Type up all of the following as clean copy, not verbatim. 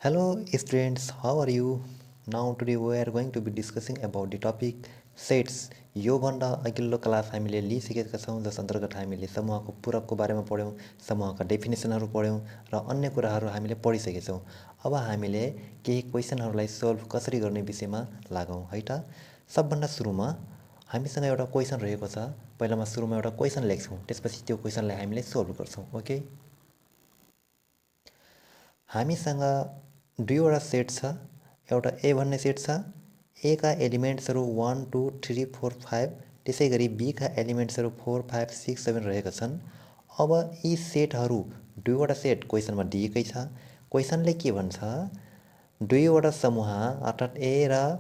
Hello students, how are you? Now today we are going to be discussing about the topic sets. यो भन्दा अघिल्लो class हामीले लिइसकेका छौँ जस अन्तर्गत हामीले समूहको पूरकको बारेमा पढ्यौँ, समूहका डेफिनेसनहरू पढ्यौँ र अन्य कुराहरू हामीले पढिसकेछौँ। अब हामीले केही क्वेसनहरूलाई सल्भ कसरी गर्ने विषयमा लागौँ है त। सबभन्दा सुरुमा हामीसँग एउटा क्वेसन रहेको छ। पहिलामा सुरुमा एउटा क्वेसन लेख्छौँ, त्यसपछि त्यो क्वेसनलाई हामीले सोल्भ गर्छौँ। ओके, हामीसँग दुईवटा सेट छ। एउटा ए भन्ने सेट छ, ए का एलिमेन्ट्सहरू 1 2 3 4 5, त्यसै गरी बी का एलिमेन्ट्सहरू 4 5 6 7 रहेका छन्। अब यी सेटहरू दुईवटा सेट क्वेसनमा दिएकै छ। क्वेसनले के भन्छ, दुईवटा समूह अर्थात् ए र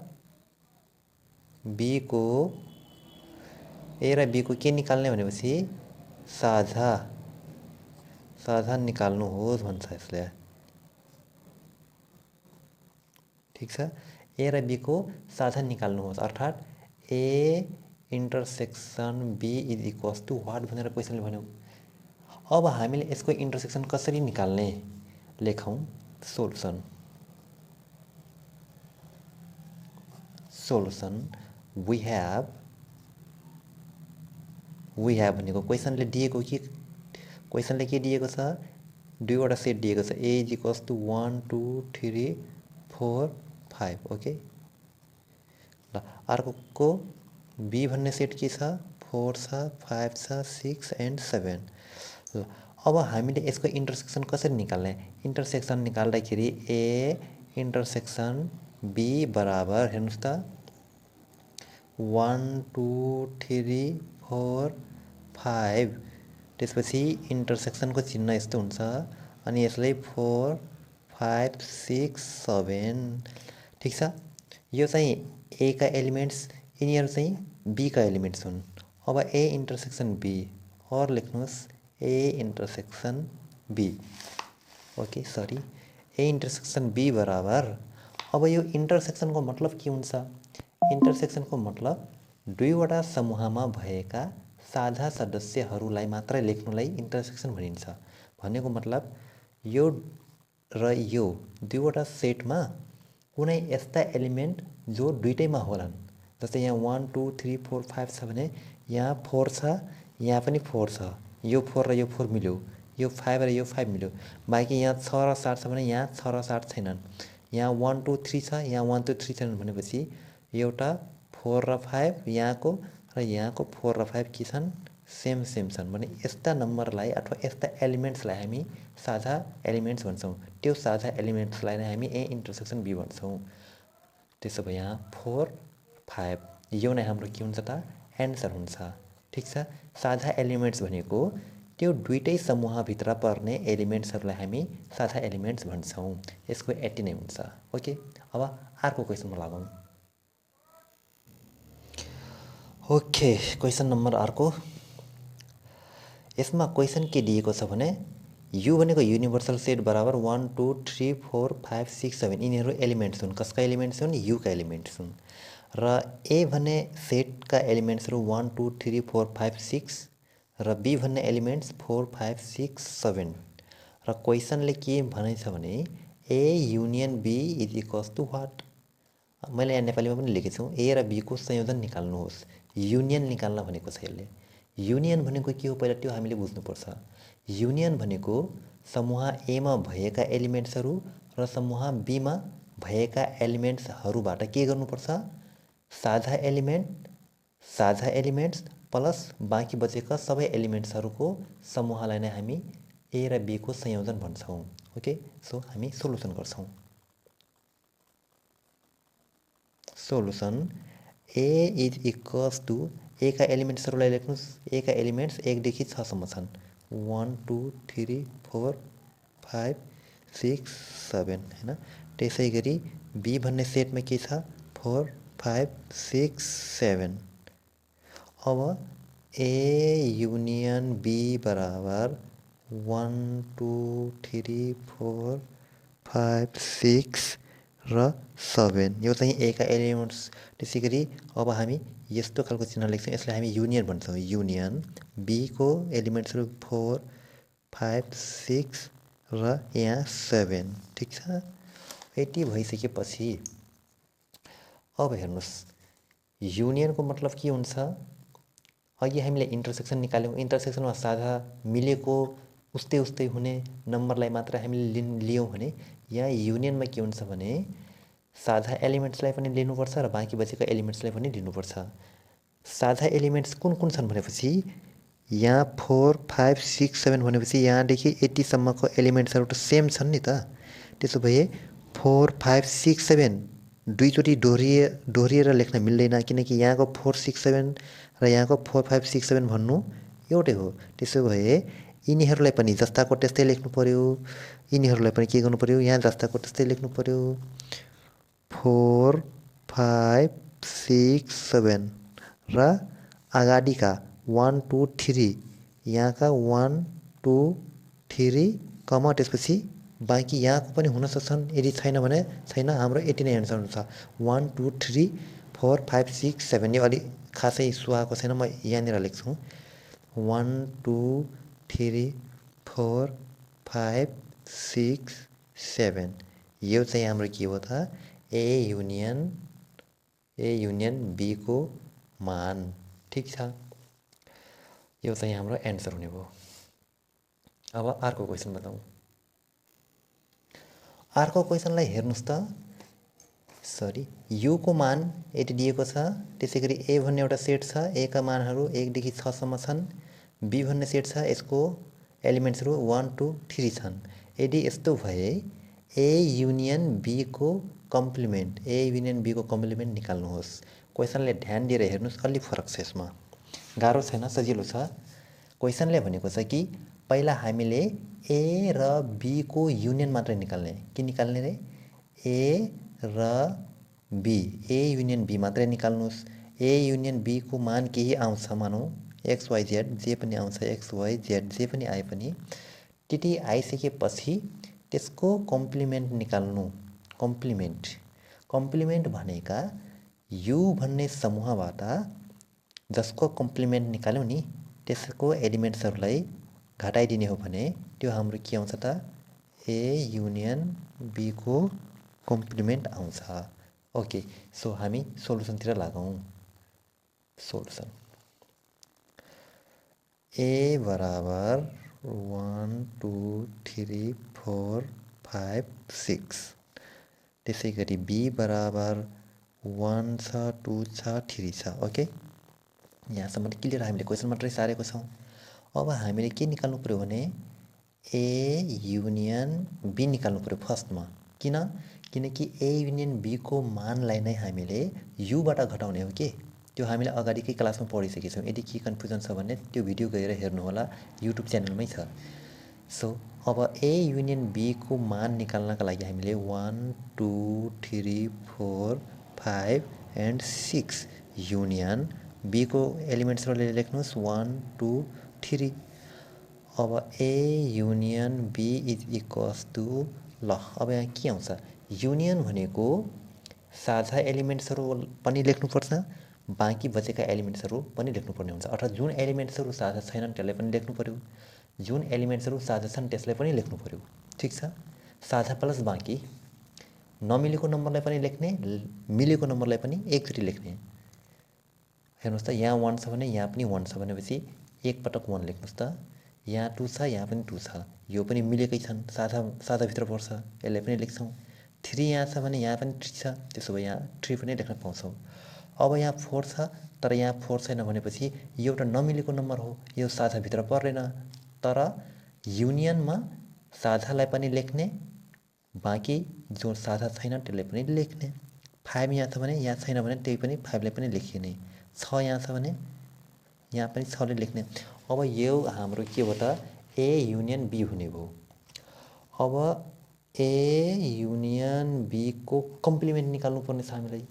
बीको के निकाल्ने भनेपछि साझा निकाल्नुहोस् भन्छ यसले। ठीक छ, ए र बीको साझा निकाल्नुहोस् अर्थात् A intersection B is equals to what भनेर क्वेसनले भन्यो। अब हामीले यसको इन्टरसेक्सन कसरी निकाल्ने लेखौँ। सोल्युसन वी हेभ भनेको क्वेसनले दिएको कि क्वेसनले के दिएको छ, दुईवटा सेट दिएको छ। ए इज इक्वल्स टु 1 2 3 4 5। ओके, ल अर्को बी भन्ने सेट के छ, 4 छ 5 छ 6 एन्ड 7। ल अब हामीले यसको इन्टरसेक्सन कसरी निकाल्ने। इन्टरसेक्सन निकाल्दाखेरि ए इन्टरसेक्सन बी बराबर हेर्नुहोस् त 1 2 3 4 5, त्यसपछि इन्टरसेक्सनको चिन्ह यस्तो हुन्छ अनि यसलाई 4 5 6 7। ठिक छ, यो चाहिँ ए का एलिमेन्ट्स, यिनीहरू चाहिँ बी का एलिमेन्ट्स हुन्। अब ए इन्टरसेक्सन बी और लेख्नुहोस् A intersection B. Okay sorry, A intersection B बराबर, अब यो इन्टरसेक्सनको मतलब के हुन्छ। इन्टरसेक्सनको मतलब दुईवटा समूहमा भएका साझा सदस्यहरूलाई मात्रै लेख्नुलाई इन्टरसेक्सन भनिन्छ। भनेको मतलब यो र यो दुईवटा सेटमा कुनै यस्ता एलिमेन्ट जो दुईटैमा होलान्। जस्तै यहाँ 1 2 3 4 5 छ भने यहाँ 4 छ, यहाँ पनि 4 छ, यो 4 र यो 4 मिल्यो, यो 5 र यो 5 मिल्यो। बाँकी यहाँ 6 र 7 छ भने यहाँ 6 र 7 छैनन्। यहाँ 1 2 3 छ, यहाँ 1 2 3 छैनन् भनेपछि एउटा 4 र 5 यहाँको र यहाँको 4 र 5 के छन्, सेम छन् भने यस्ता नम्बरलाई अथवा यस्ता एलिमेन्ट्सलाई हामी साझा एलिमेन्ट्स भन्छौँ। त्यो साझा एलिमेन्ट्सलाई नै हामी ए इन्टरसेक्सन बी भन्छौँ। त्यसो भए यहाँ 4 5 यो नै हाम्रो के हुन्छ त, एन्सर हुन्छ। ठिक छ, साझा एलिमेन्ट्स भनेको त्यो दुईटै समूहभित्र पर्ने एलिमेन्ट्सहरूलाई हामी साझा एलिमेन्ट्स भन्छौँ। यसको 80 नै हुन्छ। ओके, अब अर्को क्वेसनमा लागौँ। ओके, क्वेसन नम्बर अर्को। यसमा क्वेसन के दिएको छ भने यु भनेको युनिभर्सल सेट बराबर 1 2 3 4 5 6 7, यिनीहरू एलिमेन्ट्स हुन्। कसका एलिमेन्ट्स हुन्, युका एलिमेन्ट्स हुन्। र ए भन्ने सेटका एलिमेन्ट्सहरू 1 2 3 4 5 6 र बी भन्ने एलिमेन्ट्स 4 5 6 7। र क्वेसनले के भनेछ भने A union B is equals to what. मैले यहाँ नेपालीमा पनि लेखेको छु, ए र बीको संयोजन निकाल्नुहोस्। युनियन निकाल्न भनेको छ यसले। युनियन भनेको के हो पहिला त्यो हामीले बुझ्नुपर्छ। युनियन भनेको समूह एमा भएका एलिमेन्ट्सहरू र समूह बीमा भएका एलिमेन्ट्सहरूबाट के गर्नुपर्छ, साझा एलिमेन्ट्स प्लस बाँकी बचेका सबै एलिमेन्ट्सहरूको समूहलाई नै हामी ए र बीको संयोजन भन्छौँ। ओके, सो हामी सोल्युसन गर्छौँ। Solution A is equals to, A का एलिमेन्ट्सहरूलाई लेख्नुहोस्। ए का एलिमेन्ट्स 1 देखि 6 सम्म छन्। 1 2 3 4 5 6 7 हैन। त्यसै गरी बी भन्ने सेटमा के छ, 4 5 6 7। अब ए युनियन बी बराबर 1 2 3 4 5 6 र 7, यो चाहिँ ए का एलिमेन्ट्स। त्यसै गरी अब हामी यस्तो खालको चिन्ह लेख्छौँ, यसलाई हामी युनियन भन्छौँ। युनियन बी को एलिमेन्ट्सहरू 4 5 6 र यहाँ 7। ठिक छ, यति भइसकेपछि अब हेर्नुस् युनियनको मतलब के हुन्छ अघि हामीले इन्टरसेक्सन निकाल्यौं इन्टरसेक्सनमा साधा मिलेको उस्तै उस्तै हुने नम्बरलाई मात्र हामीले लियौं भने यहाँ युनियनमा के हुन्छ भने साधा एलिमेन्ट्सलाई पनि लिनुपर्छ र बाँकी बचेका एलिमेन्ट्सलाई पनि लिनुपर्छ साधा एलिमेन्ट्स कुन कुन छन् भनेपछि यहाँ 4 5 6 7 भनेपछि यहाँदेखि 80 सम्मको एलिमेन्ट्सहरू त सेम छन् नि त त्यसो भए 4 5 6 7 दुईचोटि दोहोरिएर लेख्न मिल्दैन किनकि यहाँको 4 6 7 र यहाँको 4 5 6 7 भन्नु एउटै हो त्यसो भए यिनीहरूलाई पनि जस्ताको त्यस्तै लेख्नु पर्यो यिनीहरूलाई पनि के गर्नु पर्यो यहाँ जस्ताको त्यस्तै लेख्नु पर्यो 4 5 6 7 र अगाडिका 1 2 3 यहाँका 1 2 3 कमा त्यसपछि बाँकी यहाँको पनि हुन सक्छन् यदि छैन भने छैन हाम्रो 80 नै एन्सर हुन्छ 1 2 3 4 5 6 7 यो अलि खासै सुहाएको छैन म यहाँनिर लेख्छु 1 2 3 4 5 6 7 यो चाहिँ हाम्रो के हो त ए युनियन बी को मान ठीक छ यो चाहिँ हाम्रो एन्सर हुने भयो अब अर्को क्वेशन बताउँ अर्को क्वेशनलाई हेर्नुस् त सरी यू को मान यति दिएको छ त्यसैगरी ए भन्ने एउटा सेट छ ए का मानहरू 1 देखि 6 सम्म छन् बी भन्ने सेट छ यसको एलिमेन्ट्सहरू 1 2 3 छन् यदि यस्तो भए ए युनियन बी को कम्प्लिमेन्ट निकाल्नुहोस् क्वेशनले ध्यान दिएर हेर्नुस् अलि फरक छ यसमा गाह्रो छैन सजिलो छ क्वेशनले भनेको छ कि पहिला हामीले ए र बी को युनियन मात्र निकाल्ने के निकाल्ने रे ए र बी ए युनियन बी मात्रै निकाल्नुस् ए युनियन बी को मान केही आउँछ मानौँ एक्स वाइ जेड जे पनि आउँछ एक्स वाइ जेड जे पनि आए पनि त्यति आइसकेपछि त्यसको कम्प्लिमेन्ट निकाल्नु कम्प्लिमेन्ट भनेका यु भन्ने समूहबाट जसको कम्प्लिमेन्ट निकाल्यौं नि त्यसको एलिमेन्ट्सहरूलाई घटाइदिने हो भने त्यो हाम्रो के आउँछ त ए युनियन बी को कम्प्लिमेन्ट आउँछ ओके सो हामी सोलुसनतिर लागौं सोलुसन ए बराबर 1 2 3 4 5 6 त्यसैगरी बी बराबर 1 छ 2 छ 3 छ ओके यहाँसम्म क्लियर हामीले क्वेशन मात्रै सारेको छौं अब हामीले के निकाल्नु पर्यो भने ए युनियन बी निकाल्नु पर्यो फर्स्टमा किनकि ए युनियन बी को मानलाई नै हामीले युबाट घटाउने हो के त्यो हामीले अगाडिकै क्लासमा पढिसकेछौं यदि के कन्फ्युजन छ भने त्यो भिडियो गएर हेर्नु होला युट्युब च्यानलमै छ सो अब ए युनियन बी को मान निकाल्नका लागि हामीले 1 2 3 4 5 एन्ड 6 युनियन बी को एलिमेन्ट्सहरुले लेख्नुस् 1 2 3 अब A union B is equals to ल अब यहाँ के आउँछ युनियन भनेको साझा एलिमेन्ट्सहरु पनि लेख्नुपर्छ बाँकी बचेका एलिमेन्ट्सहरु पनि लेख्नुपर्ने हुन्छ अर्थात् जुन एलिमेन्ट्सहरु साझा छैनन् त्यसलाई पनि लेख्नु पर्यो जुन एलिमेन्ट्सहरु साझा छन् त्यसलाई पनि लेख्नु पर्यो ठीक छ साझा प्लस बाँकी नमिलेको नम्बरलाई पनि लेख्ने मिलेको नम्बरलाई पनि एकचोटि लेख्ने हेर्नुस् त यहाँ 1 छ भने यहाँ पनि 1 छ भनेपछि एक पटक 1 लेख्नुस् त यहाँ 2 छ यहाँ पनि 2 छ यो पनि मिलेकै छन् साझा भित्र पर्छ यसलाई पनि लेख्छौं 3 यहाँ छ भने यहाँ पनि 3 छ त्यसो भए यहाँ 3 पनि लेख्न पाउँछौं अब यहाँ 4 छ तर यहाँ 4 छैन भनेपछि यो एउटा नमिलेको नम्बर हो यो साझा भित्र पर्दैन तर युनियनमा साझालाई पनि लेख्ने बाँकी जो साझा छैन त्यसलाई पनि लेख्ने 5 यहाँ छ भने यहाँ छैन भने त्यही पनि 5 लाई पनि लेखिने 6 यहाँ छ भने यहाँ पनि 6 ले लेख्ने अब यो हाम्रो के हो त ए युनियन बी हुने भयो अब ए युनियन बी को कम्प्लिमेन्ट निकाल्नु पर्ने छ हामीलाई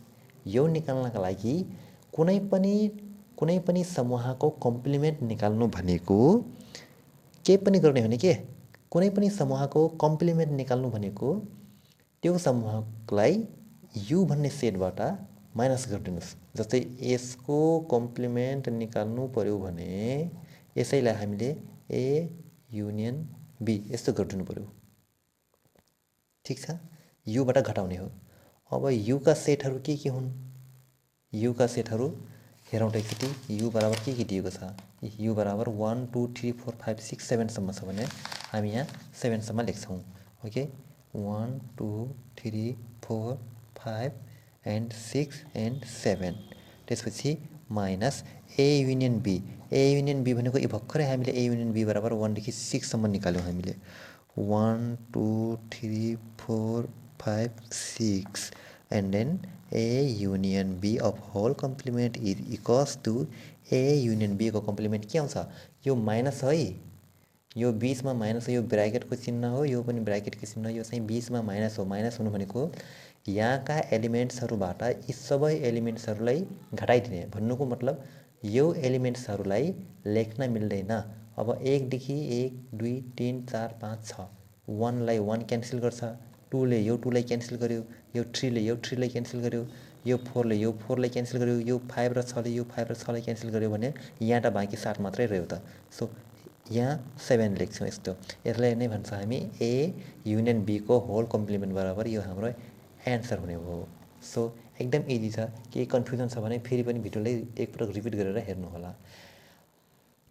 यो निकाल्नका लागि कुनै पनि समूहको कम्प्लिमेन्ट निकाल्नु भनेको के पनि गर्ने हो नि के कुनै पनि समूहको कम्प्लिमेन्ट निकाल्नु भनेको त्यो समूहलाई यु भन्ने सेटबाट माइनस गरिदिनुस् जस्तै यसको कम्प्लिमेन्ट निकाल्नु पर्यो भने यसैलाई हामीले ए युनियन बी यस्तो गरिदिनु पर्यो ठीक छ युबाट घटाउने हो। अब युका सेटहरू के हुन्? युका सेटहरू हेरौँ त एकचोटि। यु बराबर के दिएको छ? यु बराबर 1 2 3 4 5 6 7 सम्म छ भने हामी यहाँ 7 सम्म लेख्छौँ। Okay, 1 2 3 4 5 and 6 and 7। त्यसपछि minus A union B. A union B भनेको भर्खरै हामीले ए युनियन बी बराबर 1 देखि 6 सम्म निकाल्यौँ हामीले। 1 2 3 4 5 6 and then A union B of whole complement is equals to A union B को कम्प्लिमेन्ट के आउँछ? यो माइनस है, यो बीचमा माइनस हो, यो ब्राकेटको चिन्ह हो, यो पनि ब्राकेटको चिन्ह, यो चाहिँ बीचमा माइनस हो। माइनस हुनु भनेको यहाँका एलिमेन्ट्सहरूबाट यी सबै एलिमेन्ट्सहरूलाई घटाइदिने भन्नुको मतलब यो एलिमेन्ट्सहरूलाई लेख्न मिल्दैन। अब 1 देखि 1 2 3 4 5 6, 1 लाई 1 क्यान्सल गर्छ, 2 ले यो 2 लाई क्यान्सल गर्यो, यो 3 ले यो 3 लाई क्यान्सल गर्यो, यो 4 ले यो 4 लाई क्यान्सल गर्यो, यो 5 र 6 ले यो 5 र 6 लाई क्यान्सल गर्यो भने यहाँ त बाँकी 7 मात्रै रह्यो त। सो यहाँ 7 लेख्छौँ यस्तो। यसलाई नै भन्छ हामी ए युनियन बी को होल कम्प्लिमेन्ट बराबर यो हाम्रो एन्सर हुने हो। सो एकदम इजी छ। केही कन्फ्युजन छ भने फेरि पनि भिडियोलाई एकपटक रिपिट गरेर हेर्नु होला।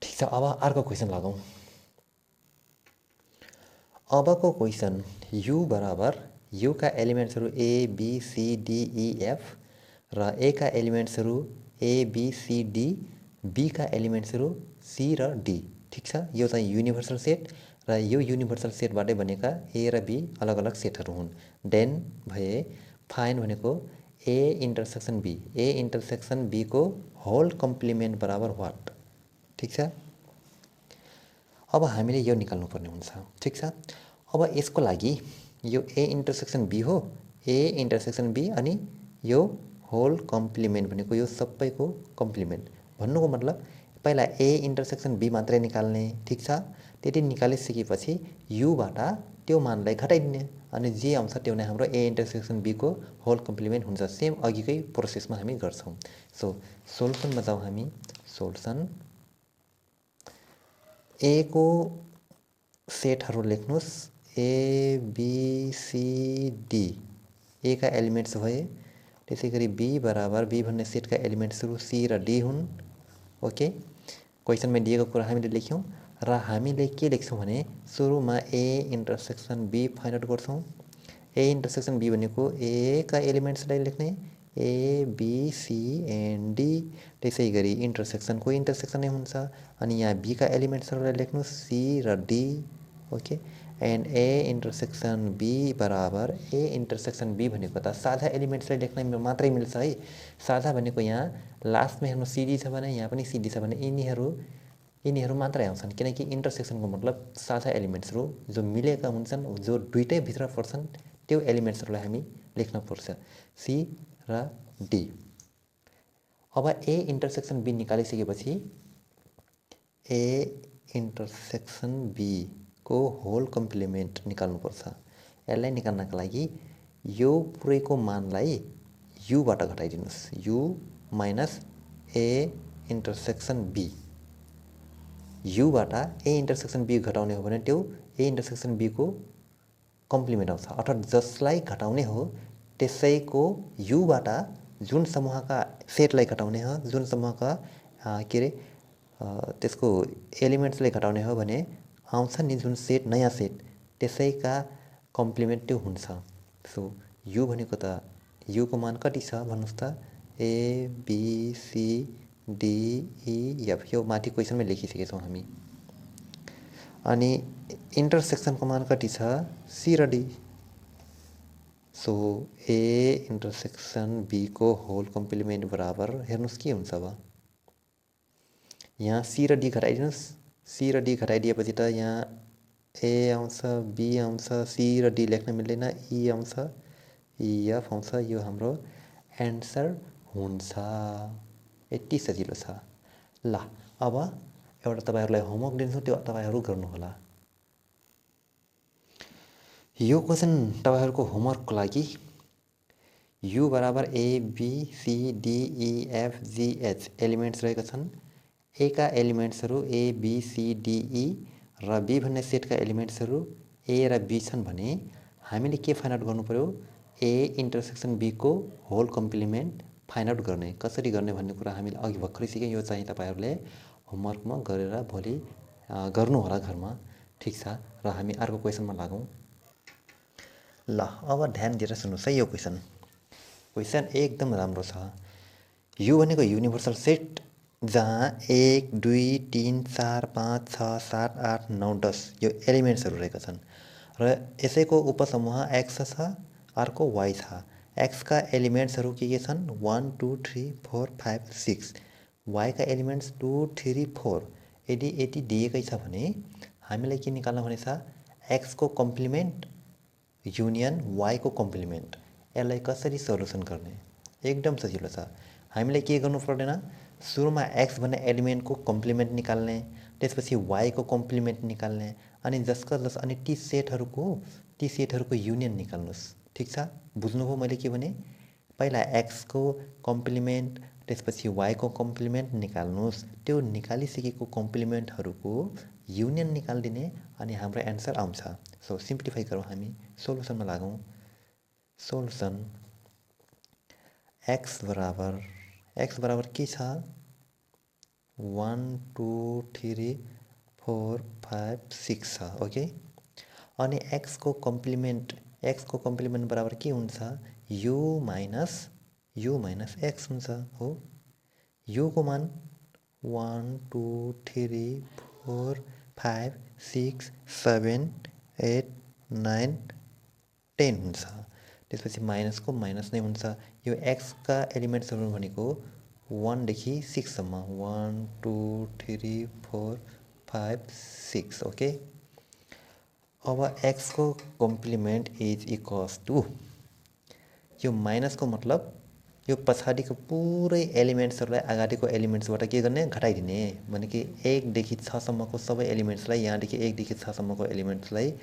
ठिक छ, अब अर्को क्वेसन लागौँ। अबको क्वेसन, यु बराबर युका एलिमेन्ट्सहरू A B C D E F र ए का एलिमेन्ट्सहरू A B C D, B का एलिमेन्ट्सहरू सी र डी। ठिक छ, यो चाहिँ युनिभर्सल सेट र यो युनिभर्सल सेटबाटै बनेका ए र बी अलग अलग सेटहरू हुन्। देन भए फाइन भनेको A intersection B, A intersection B को होल कम्प्लिमेन्ट बराबर वाट? ठिक छ, अब हामीले यो निकाल्नु पर्ने हुन्छ। ठिक छ, अब यसको लागि यो ए इन्टरसेक्सन बी हो, ए इन्टरसेक्सन बी अनि यो होल कम्प्लिमेन्ट भनेको यो सबैको कम्प्लिमेन्ट भन्नुको मतलब पहिला ए इन्टरसेक्सन बी मात्रै निकाल्ने। ठिक छ, त्यति निकालिसकेपछि युबाट त्यो मानलाई घटाइदिने अनि जे आउँछ त्यो नै हाम्रो ए इन्टरसेक्सन बी को होल कम्प्लिमेन्ट हुन्छ। सेम अघिकै प्रोसेसमा हामी गर्छौँ। सो सोल्युसनमा जाउँ हामी। सोल्युसन, ए को सेटहरू लेख्नुहोस्, A B C D A का एलिमेन्ट्स भए। त्यसै गरी बी बराबर बी भन्ने सेटका एलिमेन्ट्सहरू सी र डी हुन्। ओके, क्वेसनमा दिएको कुरा हामीले लेख्यौँ र हामीले के लेख्छौँ भने सुरुमा A intersection B find out गर्छौँ। ए इन्टरसेक्सन बी भनेको ए का एलिमेन्ट्सलाई लेख्ने A B C and D. त्यसै गरी इन्टरसेक्सनको इन्टरसेक्सन नै हुन्छ अनि यहाँ बी का एलिमेन्ट्सहरूलाई लेख्नु सी र D. Okay, and A intersection B बराबर ए इन्टरसेक्सन बी भनेको त सादा एलिमेन्ट्सलाई लेख्न मात्रै मिल्छ है। सादा भनेको यहाँ लास्टमा हेर्नु सिडी छ भने यहाँ पनि सिडी छ भने यिनीहरू मात्रै आउँछन्, किनकि इन्टरसेक्सनको मतलब सादा एलिमेन्ट्सहरू जो मिलेका हुन्छन्, जो दुइटै भित्र पर्छन्, त्यो एलिमेन्ट्सहरूलाई हामी लेख्न पर्छ सी र डी। अब ए इन्टरसेक्सन बी निकालिसकेपछि ए इन्टरसेक्सन बी को होल कम्प्लिमेन्ट निकाल्नुपर्छ। यसलाई निकाल्नका लागि यो पुरैको मानलाई युबाट घटाइदिनुहोस्, U minus A intersection B. युबाट ए इन्टरसेक्सन बी घटाउने हो भने त्यो ए इन्टरसेक्सन बी को कम्प्लिमेन्ट आउँछ, अर्थात् जसलाई घटाउने हो त्यसैको युबाट जुन समूहका सेटलाई घटाउने हो, जुन समूहका के अरे त्यसको एलिमेन्ट्सलाई घटाउने हो भने आउँछ नि जुन सेट, नयाँ सेट, त्यसैका कम्प्लिमेन्ट त्यो हुन्छ। सो यु भनेको त युको मान कति छ भन्नुहोस् त, A B C D E F, यो माथि क्वेसनमै लेखिसकेछौँ हामी। अनि इन्टरसेक्सनको मान कति छ, सी र D. So A intersection B को होल कम्प्लिमेन्ट बराबर हेर्नुहोस् के हुन्छ। अब यहाँ सी र डी घटाइदिनुहोस्, सी र डी घटाइदिएपछि त यहाँ ए आउँछ, बी आउँछ, सी र डी लेख्न मिल्दैन, ई आउँछ, एफ आउँछ। यो हाम्रो एन्सर हुन्छ। यति सजिलो छ। ल अब एउटा तपाईहरुलाई होमवर्क दिन्छु, त्यो तपाईहरु गर्नुहोला। यो क्वेशन तपाईहरुको होमवर्कको लागि यु बराबर A B C D E F G H elements रहेका छन्। ए का एलिमेन्ट्सहरु A B C D E र बी भन्ने सेटका एलिमेन्ट्सहरु ए र बी छन् भने हामीले के फाइन्ड आउट गर्नु पर्यो ए इन्टरसेक्सन बी को होल कम्प्लिमेन्ट फाइन्ड आउट गर्ने कसरी गर्ने भन्ने कुरा हामीले अघि भर्खरै सिक्यौँ यो चाहिँ तपाईहरुले होमवर्कमा गरेर भोलि गर्नु होला घरमा ठीक छ र हामी अर्को क्वेशनमा लागौं ल अब ध्यान दिएर सुन्नुस् है यो क्वेशन एकदम राम्रो छ यो भनेको युनिभर्सल सेट जहाँ 1 2 3 4 5 6 7 8 9 10 यो एलिमेन्ट्सहरु रहेका छन् र यसैको उपसमूह x छ अर्को y छ x का एलिमेन्ट्सहरु के छन् 1 2 3 4 5 6 y का एलिमेन्ट्स 2 3 4 यदि यति दिएकै छ भने हामीलाई के निकाल्न भनेछ x को कम्प्लिमेन्ट युनियन y को कम्प्लिमेन्ट यसलाई कसरी सोलुसन गर्ने एकदम सजिलो छ हामीलाई के गर्नु पर्दैन सुरुमा x भन्ने एलिमेन्ट को कम्प्लिमेन्ट निकाल्ने त्यसपछि y को कम्प्लिमेन्ट निकाल्ने अनि जसका जस अनि ती सेटहरुको युनियन निकाल्नुस् ठीक छ बुझ्नुभयो मैले के भने पहिला x को कम्प्लिमेन्ट त्यसपछि y को कम्प्लिमेन्ट निकाल्नुस् त्यो निकालिसकेको कम्प्लिमेन्टहरुको युनियन निकाल्दिने अनि हाम्रो आन्सर आउँछ सो सिम्प्लिफाई गरौँ हामी सोलुसनमा लागौं सोलुसन x बराबर के छ 1 2 3 4 5 6 छ ओके अनि x को कम्प्लिमेन्ट बराबर के हुन्छ u माइनस x हुन्छ हो u को मान 1 2 3 4 5 6 7 8 9 10 हुन्छ त्यसपछि माइनस को माइनस नै हुन्छ यो x का एलिमेन्ट्सहरु भनेको 1 देखि 6 सम्म 1 2 3 4 5 6 ओके अब x को कम्प्लिमेन्ट इज इक्वल्स टु यो माइनस को मतलब यो पछाडीको पुरै एलिमेन्ट्सहरुलाई अगाडिको एलिमेन्ट्सबाट के गर्ने घटाइदिने भने कि 1 देखि 6 सम्मको सबै एलिमेन्ट्सलाई यहाँ देखि 1 देखि 6 सम्मको एलिमेन्ट्सलाई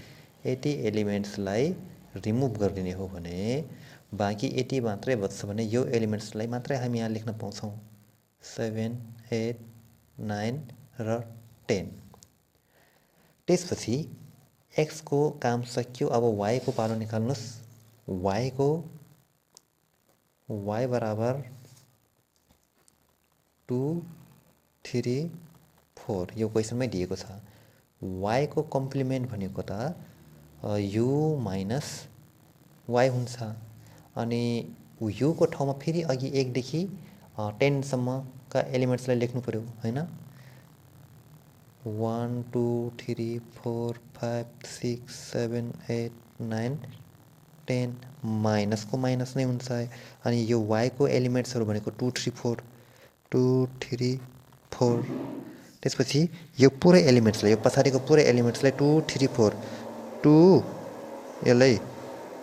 यति एलिमेन्ट्सलाई रिमुभ गरिदिने हो भने बाँकी यति मात्रै बच्छ भने यो एलिमेन्ट्सलाई मात्रै हामी यहाँ लेख्न पाउँछौं 7 8 9 र 10 त्यसपछि x को काम सकियो अब y को पालो निकाल्नुस् y बराबर 2 3 4 यो क्वेशनमै दिएको छ y को कम्प्लिमेन्ट भनेको त u माइनस y हुन्छ अनि u को ठाउँमा फेरि अघि 1 देखि 10 सम्मका एलिमेन्ट्सलाई लेख्नु पर्यो हैन 1 2 3 4 5 6 7 8 9 10 माइनस को माइनस नै हुन्छ अनि यो y को एलिमेन्ट्सहरु भनेको 2 3 4 2 3 4 त्यसपछि यो पुरै एलिमेन्ट्सलाई यो पछाडीको पुरै एलिमेन्ट्सलाई 2 3 4 2 यसलाई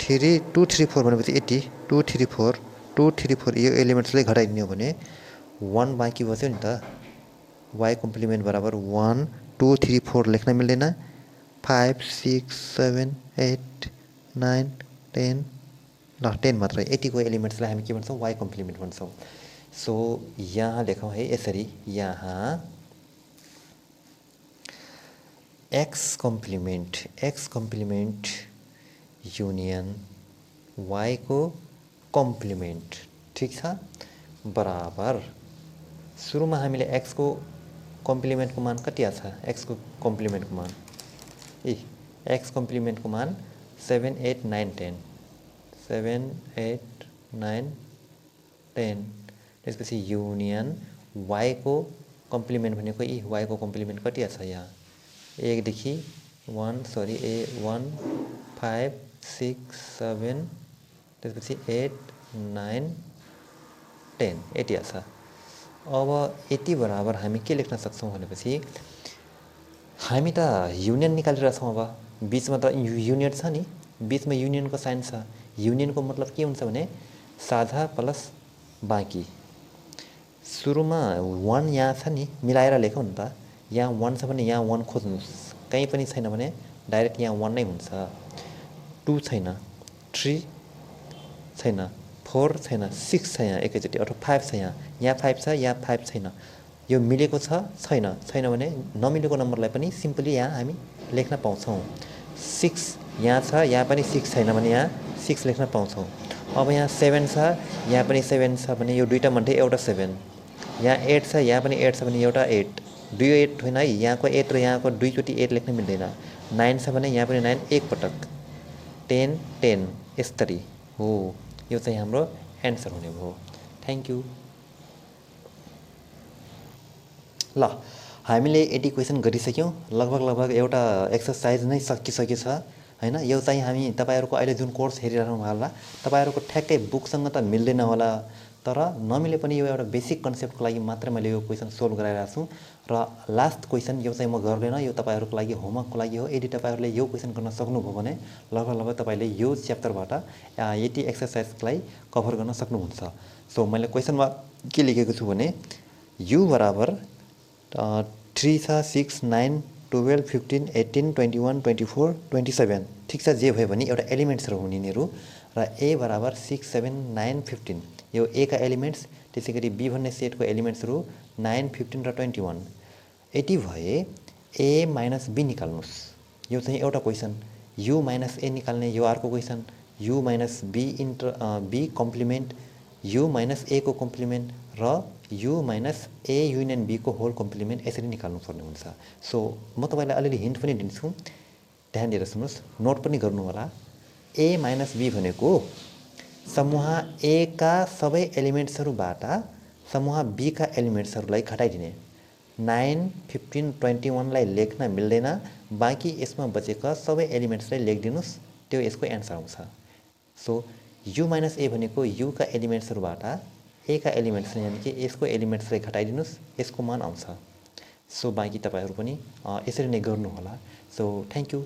3 2 3 4 भनेपछि 80 2 3 4 2 3 4 यो एलिमेन्ट्सलाई घटाइदिने हो भने 1 बाँकी बच्यो नि त y कम्प्लिमेन्ट बराबर 1 2 3 4 लेख्न मिल्दैन 5 6 7 8 9 10 ल 10 मात्र 80 को एलिमेन्ट्सलाई हामी के भन्छौं y कम्प्लिमेन्ट भन्छौं सो यहाँ लेखौं है यसरी यहाँ x कम्प्लिमेन्ट युनियन y को कम्प्लिमेन्ट ठीक छ बराबर सुरुमा हामीले x को कम्प्लिमेन्ट को मान कति आछ x को कम्प्लिमेन्ट को मान x कम्प्लिमेन्ट को मान 7 8 9 10 7 8 9 10 त्यसपछि युनियन y को कम्प्लिमेन्ट भनेको y को कम्प्लिमेन्ट कति आछ यहाँ 1 देखि 1 5 6 7 त्यसपछि 8 9 10 यति आछ अब यति बराबर हामी के लेख्न सक्छौं भनेपछि हामी त युनियन निकालिरहेका छौं अब बीचमा त युनियन छ नि बीचमा युनियन को साइन छ युनियन को मतलब के हुन्छ भने साझा प्लस बाँकी सुरुमा 1 यहाँ छ नि मिलाएर लेखौं नि त यहाँ 1 छ भने यहाँ 1 खोज्नुस् कहीं पनि छैन भने डाइरेक्ट यहाँ 1 नै हुन्छ 2 छैन 3 छैन 4 छैन 6 छ यहाँ एकैचोटी अथवा 5 छ यहाँ 5 छ यहाँ 5 छैन यो मिलेको छ छैन भने नमिलेको नम्बरलाई पनि सिम्पली यहाँ हामी लेख्न पाउँछौं 6 यहाँ छ, यहाँ पनि 6 छैन भने यहाँ 6 लेख्न पाउँछौँ। अब यहाँ 7 छ, यहाँ पनि 7 छ भने यो दुईटा मध्ये एउटा 7। यहाँ 8 छ, यहाँ पनि 8 छ भने एउटा 8। दुई 8 होइन है, यहाँको 8 र यहाँको दुईचोटि 8 लेख्न मिल्दैन। 9 छ भने यहाँ पनि 9 एकपटक। 10 10 यसरी हो। यो चाहिँ हाम्रो एन्सर हुने भयो। Thank you. ल, हामीले 80 क्वेसन गरिसक्यौँ। लगभग एउटा एक्सर्साइज नै सकिसकेछ हैन। यो चाहिँ हामी तपाईँहरूको अहिले जुन कोर्स हेरिरहनु भएको होला, तपाईँहरूको ठ्याक्कै बुकसँग त मिल्दैन होला, तर नमिले पनि यो एउटा बेसिक कन्सेप्टको लागि मात्रै मैले यो क्वेसन सोल्भ गराइरहेको छु। र लास्ट क्वेसन यो चाहिँ म गर्दैन, यो तपाईँहरूको लागि होमवर्कको लागि हो। यदि तपाईँहरूले यो क्वेसन गर्न सक्नुभयो भने लगभग तपाईँले यो च्याप्टरबाट 80 एक्सर्साइजलाई कभर गर्न सक्नुहुन्छ। सो मैले क्वेसनमा के लेखेको छु भने u बराबर 3 छ, 6 9 12 15 18 21 24 27 ठिक छ। जे भयो भने एउटा एलिमेन्ट्सहरू हुने यिनीहरू। र ए बराबर 6 7 9 15 यो ए का एलिमेन्ट्स, त्यसै गरी बी भन्ने सेटको एलिमेन्ट्सहरू 9 15 र 21। यति भए ए माइनस बी निकाल्नुहोस्। यो चाहिँ एउटा क्वेसन। यु माइनस ए निकाल्ने यो अर्को question. U minus B complement, U minus A को कम्प्लिमेन्ट र U minus A union B को होल कम्प्लिमेन्ट यसरी निकाल्नु पर्ने हुन्छ। सो म तपाईँलाई अलिअलि हिन्ट पनि दिन्छु, ध्यान दिएर सुन्नुहोस्, नोट पनि गर्नु होला। ए माइनस बी भनेको समूह ए का सबै एलिमेन्ट्सहरूबाट समूह बी का एलिमेन्ट्सहरूलाई घटाइदिने। 9 15 21 लाई लेख्न मिल्दैन, बाँकी यसमा बचेका सबै एलिमेन्ट्सलाई लेखिदिनुहोस्, त्यो यसको एन्सर आउँछ। सो यु माइनस ए भनेको यु का एलिमेन्ट्सहरूबाट ए का एलिमेन्ट्स यानि कि यसको एलिमेन्ट्सलाई घटाइदिनुहोस्, यसको मान आउँछ। सो बाँकी तपाईँहरू पनि यसरी नै गर्नुहोला। So thank you.